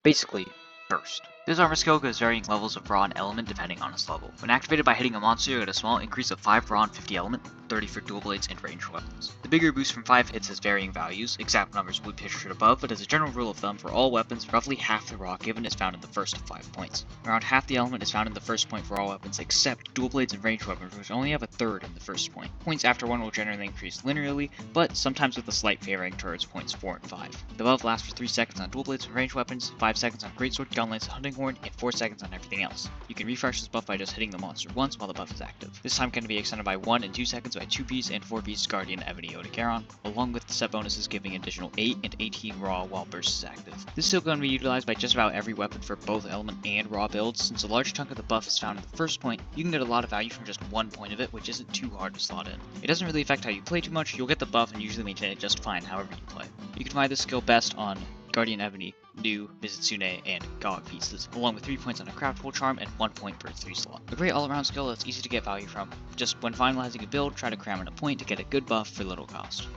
Basically, Burst. This armor skill gives varying levels of raw and element depending on its level. When activated by hitting a monster, you get a small increase of 5 raw and 50 element, 30 for dual blades and ranged weapons. The bigger boost from 5 hits has varying values, exact numbers will be pictured above, but as a general rule of thumb for all weapons, roughly half the raw given is found in the first of 5 points. Around half the element is found in the first point for all weapons except dual blades and ranged weapons, which only have a third in the first point. Points after 1 will generally increase linearly, but sometimes with a slight favoring towards points 4 and 5. The buff lasts for 3 seconds on dual blades and ranged weapons, 5 seconds on greatsword, gunlance, hunting horn, and 4 seconds on everything else. You can refresh this buff by just hitting the monster once while the buff is active. This time can be extended by 1 and 2 seconds by 2 Bs and 4 Bs Guardian, Ebony, Odogaron, along with the set bonuses giving additional 8 and 18 raw while burst is active. This is still going to be utilized by just about every weapon for both element and raw builds. Since a large chunk of the buff is found in the first point, you can get a lot of value from just one point of it, which isn't too hard to slot in. It doesn't really affect how you play too much, you'll get the buff and usually maintain it just fine however you play. You can find this skill best on Guardian Ebony, New, Mizitsune, and God pieces, along with 3 points on a craftable charm and 1 point per 3 slot. A great all-around skill that's easy to get value from. Just when finalizing a build, try to cram in a point to get a good buff for little cost.